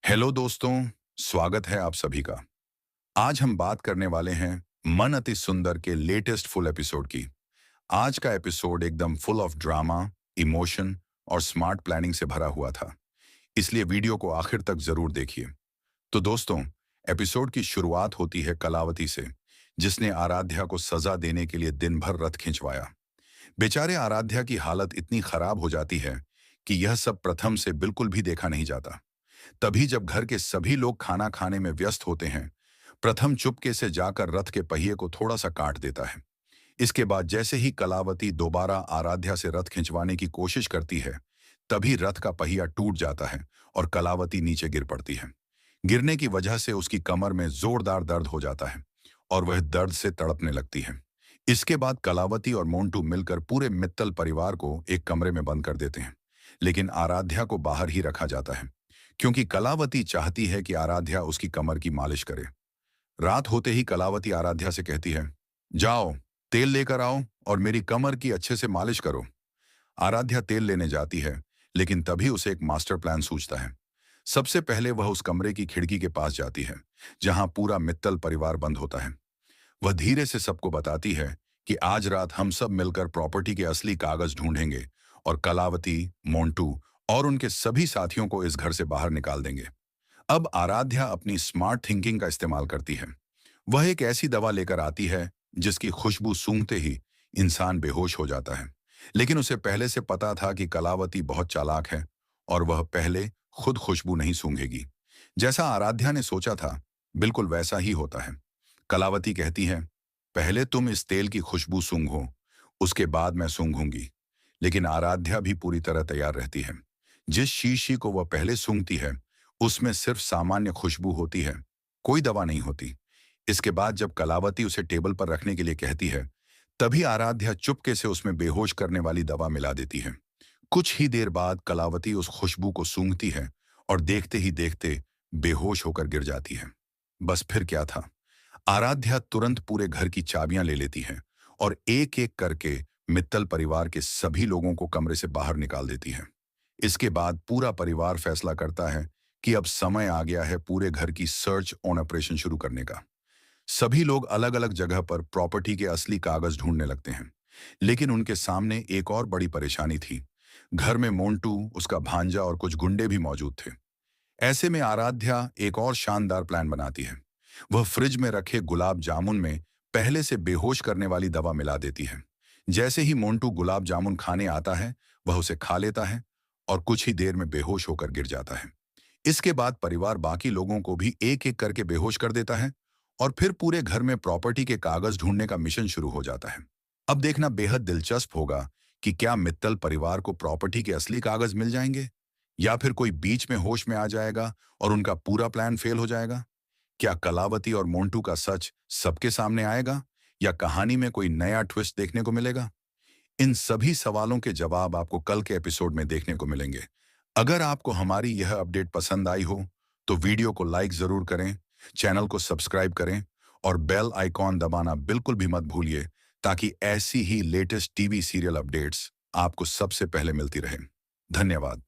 Hello दोस्तों, स्वागत है आप सभी का। आज हम बात करने वाले हैं मन अति सुंदर के लेटेस्ट फुल एपिसोड की। आज का एपिसोड एकदम फुल ऑफ ड्रामा, इमोशन और स्मार्ट प्लानिंग से भरा हुआ था, इसलिए वीडियो को आखिर तक जरूर देखिए। तो दोस्तों, एपिसोड की शुरुआत होती है कलावती से, जिसने आराध्या को सजा देने के लिए दिन भर रथ खिंचवाया। बेचारे आराध्या की हालत इतनी खराब हो जाती है कि यह सब प्रथम से बिल्कुल भी देखा नहीं जाता। तभी जब घर के सभी लोग खाना खाने में व्यस्त होते हैं, प्रथम चुपके से जाकर रथ के पहिए को थोड़ा सा काट देता है। इसके बाद जैसे ही कलावती दोबारा आराध्या से रथ खिंचवाने की कोशिश करती है, तभी रथ का पहिया टूट जाता है और कलावती नीचे गिर पड़ती है। गिरने की वजह से उसकी कमर में जोरदार दर्द हो जाता है और वह दर्द से तड़पने लगती है। इसके बाद कलावती और मोंटू मिलकर पूरे मित्तल परिवार को एक कमरे में बंद कर देते हैं, लेकिन आराध्या को बाहर ही रखा जाता है, क्योंकि कलावती चाहती है कि आराध्या उसकी कमर की मालिश करे। रात होते ही कलावती आराध्या से कहती है, जाओ, तेल लेकर आओ और मेरी कमर की अच्छे से मालिश करो। आराध्या तेल लेने जाती है, लेकिन तभी उसे एक मास्टर प्लान सूझता है। सबसे पहले वह उस कमरे की खिड़की के पास जाती है, जहां पूरा मित्तल परिवार बंद होता है। वह धीरे से सबको बताती है कि आज रात हम सब मिलकर प्रॉपर्टी के असली कागज ढूंढेंगे और कलावती, मोंटू और उनके सभी साथियों को इस घर से बाहर निकाल देंगे। अब आराध्या अपनी स्मार्ट थिंकिंग का इस्तेमाल करती है। वह एक ऐसी दवा लेकर आती है जिसकी खुशबू सूंघते ही इंसान बेहोश हो जाता है। लेकिन उसे पहले से पता था कि कलावती बहुत चालाक है और वह पहले खुद खुशबू नहीं सूंघेगी। जैसा आराध्या ने सोचा था, बिल्कुल वैसा ही होता है। कलावती कहती है, पहले तुम इस तेल की खुशबू सूंघो, उसके बाद मैं सूंघूंगी। लेकिन आराध्या भी पूरी तरह तैयार रहती है। जिस शीशी को वह पहले सूंघती है, उसमें सिर्फ सामान्य खुशबू होती है, कोई दवा नहीं होती। इसके बाद जब कलावती उसे टेबल पर रखने के लिए कहती है, तभी आराध्या चुपके से उसमें बेहोश करने वाली दवा मिला देती है। कुछ ही देर बाद कलावती उस खुशबू को सूंघती है और देखते ही देखते बेहोश होकर गिर जाती है। बस फिर क्या था, आराध्या तुरंत पूरे घर की चाबियां ले लेती है और एक एक करके मित्तल परिवार के सभी लोगों को कमरे से बाहर निकाल देती है। इसके बाद पूरा परिवार फैसला करता है कि अब समय आ गया है पूरे घर की सर्च ऑन ऑपरेशन शुरू करने का। सभी लोग अलग अलग जगह पर प्रॉपर्टी के असली कागज ढूंढने लगते हैं, लेकिन उनके सामने एक और बड़ी परेशानी थी। घर में मोंटू, उसका भांजा और कुछ गुंडे भी मौजूद थे। ऐसे में आराध्या एक और शानदार प्लान बनाती है। वह फ्रिज में रखे गुलाब जामुन में पहले से बेहोश करने वाली दवा मिला देती है। जैसे ही मोंटू गुलाब जामुन खाने आता है, वह उसे खा लेता है और कुछ ही देर में बेहोश होकर गिर जाता है। इसके बाद परिवार बाकी लोगों को भी एक एक करके बेहोश कर देता है और फिर पूरे घर में प्रॉपर्टी के कागज ढूंढने का मिशन शुरू हो जाता है। अब देखना बेहद दिलचस्प होगा कि क्या मित्तल परिवार को प्रॉपर्टी के असली कागज मिल जाएंगे, या फिर कोई बीच में होश में आ जाएगा और उनका पूरा प्लान फेल हो जाएगा। क्या कलावती और मोंटू का सच सबके सामने आएगा, या कहानी में कोई नया ट्विस्ट देखने को मिलेगा। इन सभी सवालों के जवाब आपको कल के एपिसोड में देखने को मिलेंगे। अगर आपको हमारी यह अपडेट पसंद आई हो, तो वीडियो को लाइक जरूर करें, चैनल को सब्सक्राइब करें और बेल आइकॉन दबाना बिल्कुल भी मत भूलिए, ताकि ऐसी ही लेटेस्ट टीवी सीरियल अपडेट्स आपको सबसे पहले मिलती रहें। धन्यवाद।